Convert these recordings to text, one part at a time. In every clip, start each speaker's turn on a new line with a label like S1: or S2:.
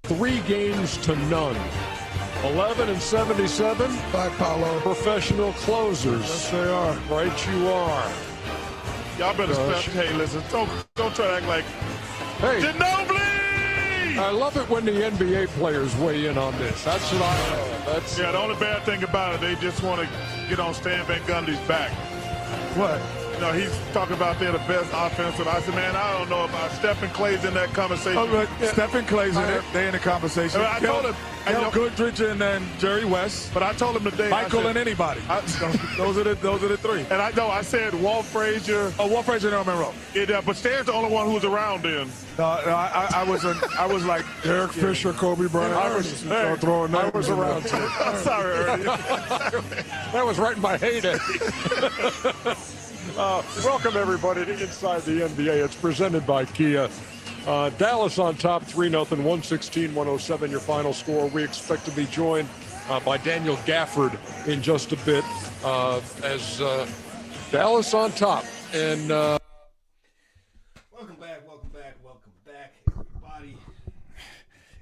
S1: 3-0. 11 and 77.
S2: Bye, Paulo.
S1: Professional closers.
S2: Yes, they are.
S1: Right, you are.
S3: Y'all better hey, listen, don't try to act like Ginobili!
S1: I love it when the NBA players weigh in on this. That's what I love.
S3: The only bad thing about it, they just want to get on Stan Van Gundy's back.
S2: What?
S3: You know, he's talking about they're the best offensive. I said, man, I don't know about Stephen Clay's in that conversation.
S2: Stephen Clay's in it. They in the conversation.
S3: I told him.
S2: Goodrich and then Jerry West.
S3: But I told him today.
S2: Michael and anybody. Those are the three.
S3: And I said Walt Frazier.
S2: Oh, Walt Frazier and Monroe.
S3: But Stan's the only one who was around then.
S2: No, I was like Derek Fisher, Kobe Bryant. I was
S1: around too.
S3: I'm sorry, Ernie.
S1: That was right in my heyday. Welcome, everybody, to Inside the NBA. It's presented by Kia. Dallas on top, 3-0, 116-107, your final score. We expect to be joined by Daniel Gafford in just a bit as Dallas on top. And
S4: Welcome back, everybody.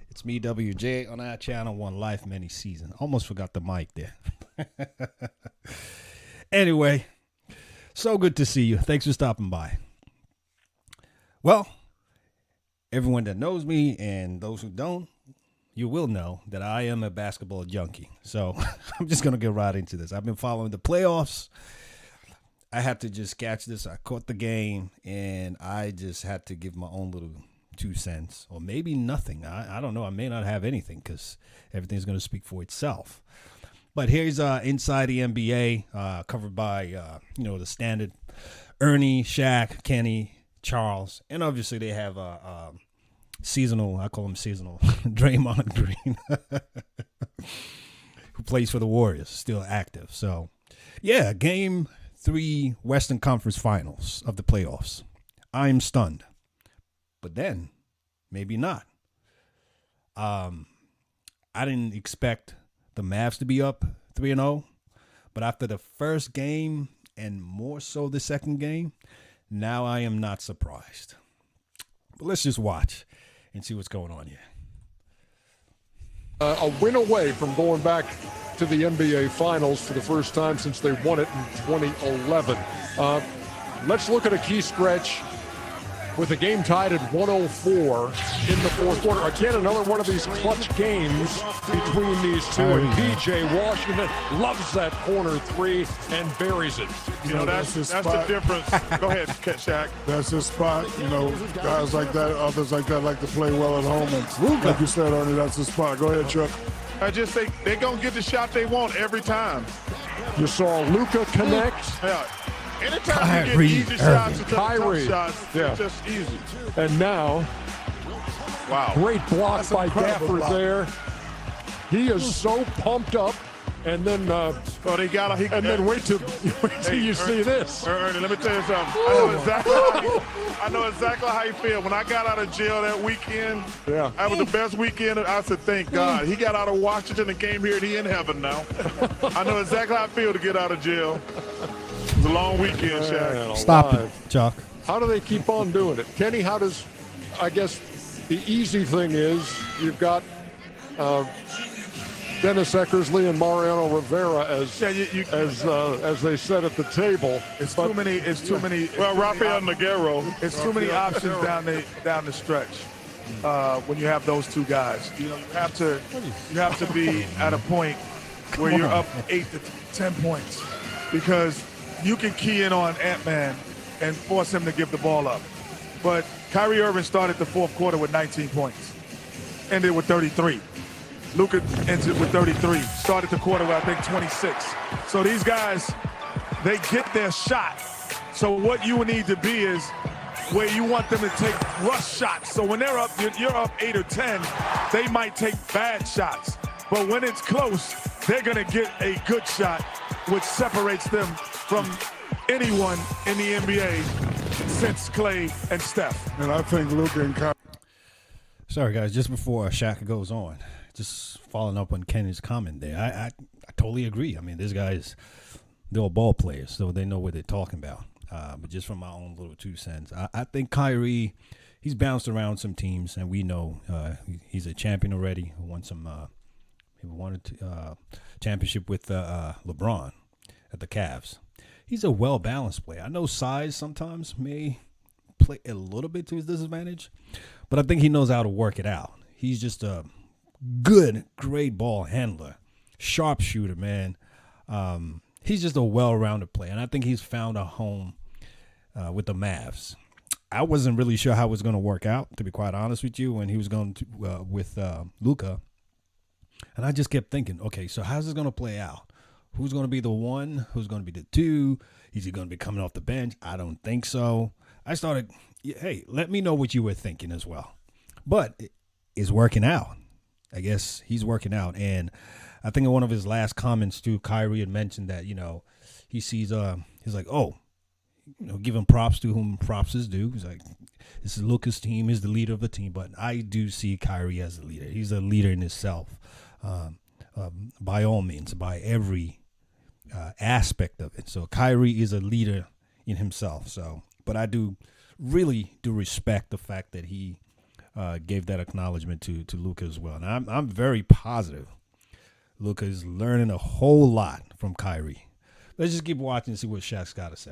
S4: It's me, WJ, on our channel, One Life, Many Seasons. Almost forgot the mic there. Anyway. So good to see you. Thanks for stopping by. Well, everyone that knows me and those who don't, you will know that I am a basketball junkie. So I'm just going to get right into this. I've been following the playoffs. I had to just catch this. I caught the game, and I just had to give my own little 2 cents, or maybe nothing. I don't know. I may not have anything because everything's going to speak for itself. But here's Inside the NBA, covered by, the standard Ernie, Shaq, Kenny, Charles. And obviously they have seasonal, I call him seasonal, Draymond Green, who plays for the Warriors, still active. So, yeah, Game 3 Western Conference Finals of the playoffs. I'm stunned. But then, maybe not. I didn't expect the MAVS to be up 3-0, but after the first game and more so the second game, now I am not surprised. But let's just watch and see what's going on here.
S1: A win away from going back to the NBA Finals for the first time since they won it in 2011. Let's look at a key stretch with the game tied at 104 in the fourth quarter. Again, another one of these clutch games between these two. And P.J. Washington loves that corner three and buries it.
S3: You know, that's the difference. Go ahead, Shaq.
S2: That's his spot. You know, guys like that, others like that like to play well at home. And like you said, Ernie, that's his spot. Go ahead, Chuck.
S3: I just think they're going to get the shot they want every time.
S1: You saw Luka connect.
S3: Yeah. Anytime you get easy shots,
S1: Kyrie.
S3: It's just easy.
S1: And now, great block by Gafford there. He is so pumped up. And then, wait till you see this.
S3: Ernie, let me tell you something. I know exactly how you feel. When I got out of jail that weekend, that was the best weekend. I said, thank God. He got out of Washington and came here, and he in heaven now. I know exactly how I feel to get out of jail. It was a long weekend, Shaq.
S4: Stop it, Chuck.
S1: How do they keep on doing it? Kenny, how does, I guess, the easy thing is you've got Dennis Eckersley and Mariano Rivera as they said at the table.
S2: It's too many.
S3: Well, Rafael Nogueiro.
S2: It's too many options down the stretch. When you have those two guys, you have to be at a point where you're up 8 to 10 points, because you can key in on Ant-Man and force him to give the ball up. But Kyrie Irving started the fourth quarter with 19 points, ended with 33. Luka ended with 33, started the quarter with, I think, 26. So these guys, they get their shot. So what you need to be is where you want them to take rush shots. So when they're up, you're up 8 or 10, they might take bad shots. But when it's close, they're going to get a good shot, which separates them from anyone in the NBA since Clay and Steph. And I think Luka and Kyrie.
S4: Sorry, guys, just before Shaq goes on, just following up on Kenny's comment there, I totally agree. I mean, these guys, they're all ball players, so they know what they're talking about. But just from my own little 2 cents, I think Kyrie, he's bounced around some teams, and we know he's a champion already. He won a championship with LeBron at the Cavs. He's a well-balanced player. I know size sometimes may play a little bit to his disadvantage, but I think he knows how to work it out. He's just a great ball handler, sharpshooter, man. He's just a well-rounded player, and I think he's found a home with the Mavs. I wasn't really sure how it was going to work out, to be quite honest with you, when he was going to with Luka. And I just kept thinking, okay, so how's this going to play out? Who's going to be the one? Who's going to be the two? Is he going to be coming off the bench? I don't think so. I started, hey, let me know what you were thinking as well. But it's working out. I guess he's working out. And I think in one of his last comments, too, Kyrie had mentioned that, he sees, he's like, oh, giving props to whom props is due. He's like, this is Luka's team. He's the leader of the team. But I do see Kyrie as a leader. He's a leader in himself, by all means, by every aspect of it. So Kyrie is a leader in himself. So, but I really do respect the fact that he gave that acknowledgement to Luka as well. And I'm very positive Luka is learning a whole lot from Kyrie. Let's just keep watching and see what Shaq's got to say.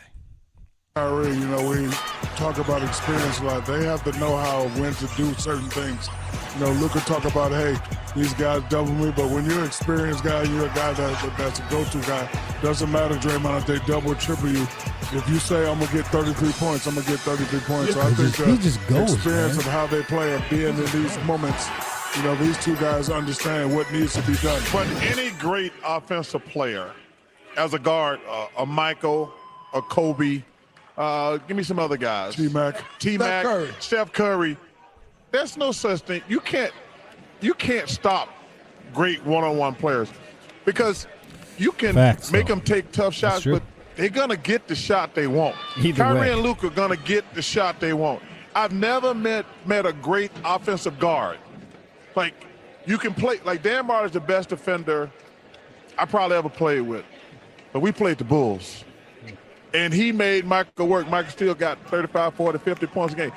S3: Kyrie, we talk about experience a lot. They have to know how, when to do certain things. Luka talk about, hey, these guys double me, but when you're an experienced guy, you're a guy that's a go-to guy. Doesn't matter, Draymond, if they double, triple you. If you say, I'm going to get 33 points, I'm going to get 33 points. So I think the experience of how they play and being in these moments, these two guys understand what needs to be done.
S5: But any great offensive player, as a guard, a Michael, a Kobe, give me some other guys.
S3: T-Mac,
S5: Steph Curry. There's no such thing. You can't stop great one-on-one players because you can make them take tough shots, but they're gonna get the shot they want. Kyrie and Luka are gonna get the shot they want. I've never met a great offensive guard. Like, you can play, like Dan Martin's the best defender I probably ever played with, but we played the Bulls. And he made Michael work. Michael still got 35, 40, 50 points a game.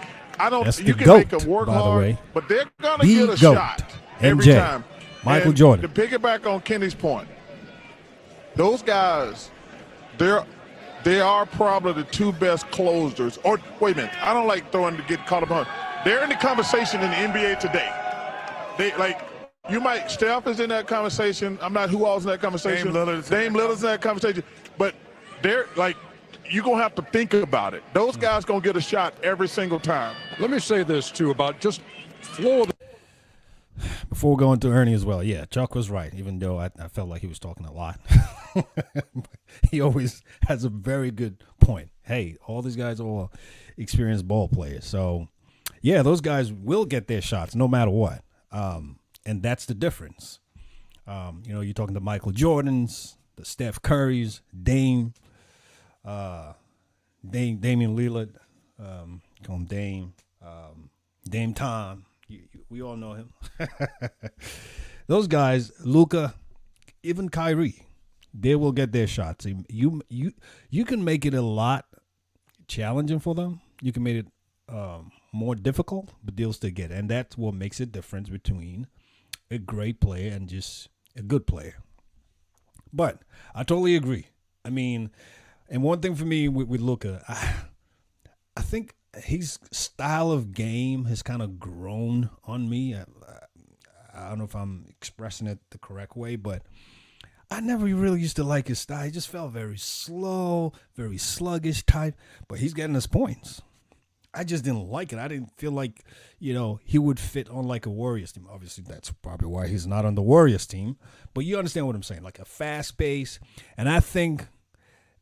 S5: You can make them work hard, but they're going to get a shot every time.
S4: Michael Jordan.
S5: To piggyback on Kenny's point, those guys, they are probably the two best closers. Or, wait a minute, I don't like throwing to get caught up on. They're in the conversation in the NBA today. Steph is in that conversation. I'm not who else in that conversation. Dame Lillard's in that conversation. But they're like, you're going to have to think about it. Those guys going to get a shot every single time.
S1: Let me say this, too, about just flow.
S4: Before we go into Ernie as well, yeah, Chuck was right, even though I felt like he was talking a lot. He always has a very good point. Hey, all these guys are all experienced ball players. So, yeah, those guys will get their shots no matter what. And that's the difference. You're talking to Michael Jordans, the Steph Currys, Dame. Damian Lillard, call him Dame, Dame Tom. We all know him. Those guys, Luka, even Kyrie, they will get their shots. You can make it a lot challenging for them. You can make it more difficult, but they'll still get it. And that's what makes a difference between a great player and just a good player. But I totally agree. I mean, and one thing for me with Luka, I think his style of game has kind of grown on me. I don't know if I'm expressing it the correct way, but I never really used to like his style. He just felt very slow, very sluggish type, but he's getting his points. I just didn't like it. I didn't feel like, he would fit on like a Warriors team. Obviously, that's probably why he's not on the Warriors team, but you understand what I'm saying, like a fast pace. And I think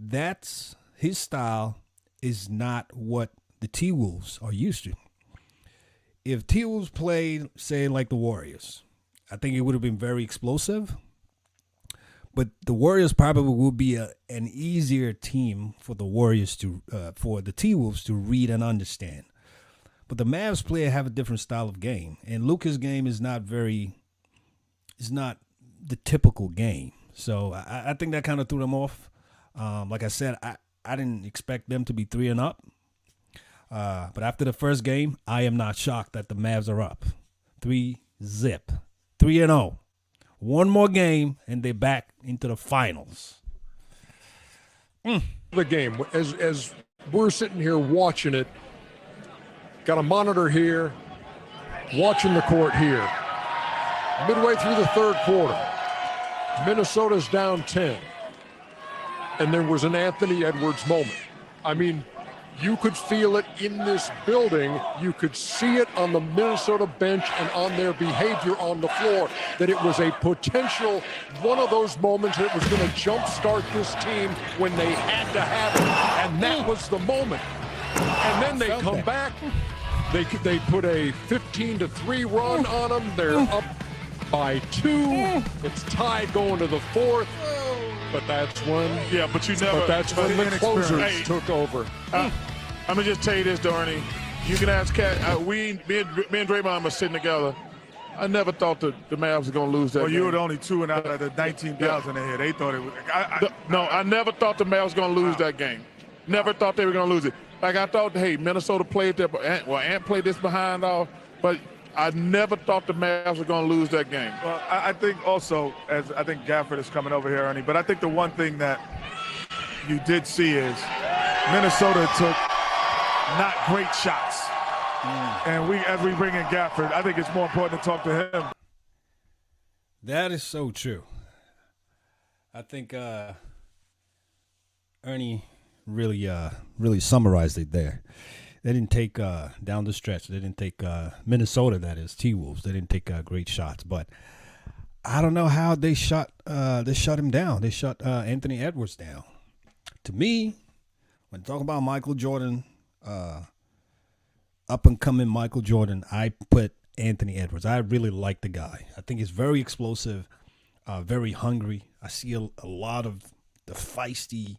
S4: that's his style is not what the T-Wolves are used to. If T-Wolves played, say, like the Warriors, I think it would have been very explosive. But the Warriors probably will be an easier team for the Warriors for the T-Wolves to read and understand. But the Mavs player have a different style of game, and Luka's game is not the typical game. So I think that kind of threw them off. Like I said, I didn't expect them to be 3-0. But after the first game, I am not shocked that the Mavs are up 3-0, 3-0. One more game, and they're back into the finals.
S1: The game, as we're sitting here watching it, got a monitor here, watching the court here. Midway through the third quarter, Minnesota's down 10. And there was an Anthony Edwards moment. I mean, you could feel it in this building. You could see it on the Minnesota bench and on their behavior on the floor, that it was a potential one of those moments that was going to jumpstart this team when they had to have it. And that was the moment. And then they come back. They put a 15-3 run on them. They're up by 2. It's tied going to the fourth. But that's when, that's when the closers took over.
S3: I'm gonna just tell you this, Ernie. You can ask Cat. Me and Draymond were sitting together. I never thought the Mavs were gonna lose that.
S2: Well,
S3: game.
S2: you were the only 2 out of the 19,000 they had. They thought it was.
S3: I never thought the Mavs were gonna lose that game. Never thought they were gonna lose it. Like I thought, hey, Minnesota played that. Well, Ant played this behind off, but I never thought the Mavs were going to lose that game.
S2: Well, I think also, as I think Gafford is coming over here, Ernie, but I think the one thing that you did see is Minnesota took not great shots. And as we bring in Gafford, I think it's more important to talk to him.
S4: That is so true. I think Ernie really summarized it there. They didn't take down the stretch. They didn't take Minnesota, that is, T-Wolves. They didn't take great shots. But I don't know how they shut him down. They shut Anthony Edwards down. To me, when talking about Michael Jordan, up-and-coming Michael Jordan, I put Anthony Edwards. I really like the guy. I think he's very explosive, very hungry. I see a lot of the feisty,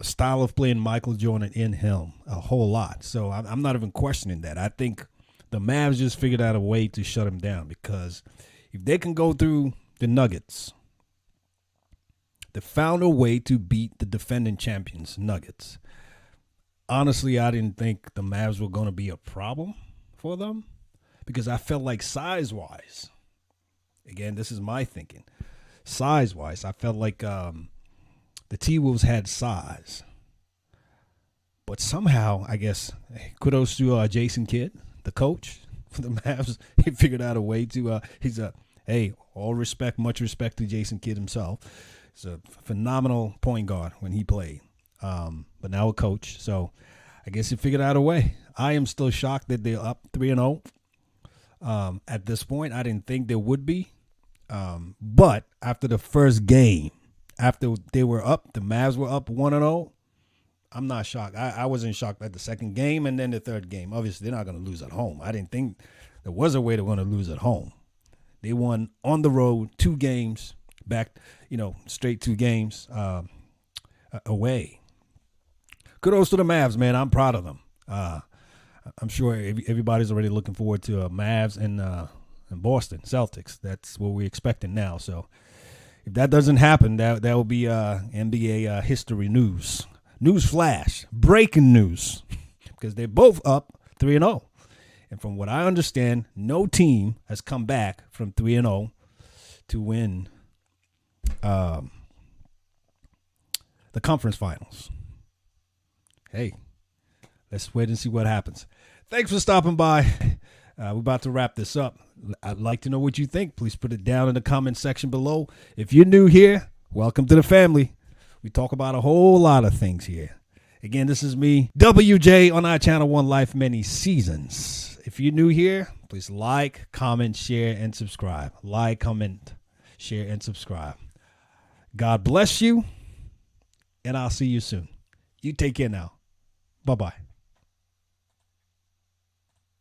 S4: style of playing Michael Jordan in him, a whole lot. So I'm not even questioning that. I think the Mavs just figured out a way to shut him down, because if they can go through the Nuggets, they found a way to beat the defending champions, Nuggets. Honestly, I didn't think the Mavs were going to be a problem for them, because I felt like size-wise, again, this is my thinking, size-wise, I felt like the T-Wolves had size. But somehow, I guess, kudos to Jason Kidd, the coach for the Mavs. He figured out a way to, all respect, much respect to Jason Kidd himself. He's a phenomenal point guard when he played, but now a coach. So I guess he figured out a way. I am still shocked that they're up 3-0. At this point, I didn't think they would be. But after the first game, after they were up, the Mavs were up 1-0. I'm not shocked. I wasn't shocked at the second game and then the third game. Obviously, they're not going to lose at home. I didn't think there was a way they're going to lose at home. They won on the road 2 games, back, straight 2 games away. Kudos to the Mavs, man. I'm proud of them. I'm sure everybody's already looking forward to Mavs and Boston Celtics. That's what we're expecting now. So if that doesn't happen, that will be NBA history news. News flash, breaking news, because they're both up 3-0. And from what I understand, no team has come back from 3-0 to win the conference finals. Hey, let's wait and see what happens. Thanks for stopping by. We're about to wrap this up. I'd like to know what you think. Please put it down in the comment section below. If you're new here, welcome to the family. We talk about a whole lot of things here. Again, this is me, WJ, on our channel, One Life, Many Seasons. If you're new here, please like, comment, share, and subscribe. Like, comment, share, and subscribe. God bless you, and I'll see you soon. You take care now. Bye-bye.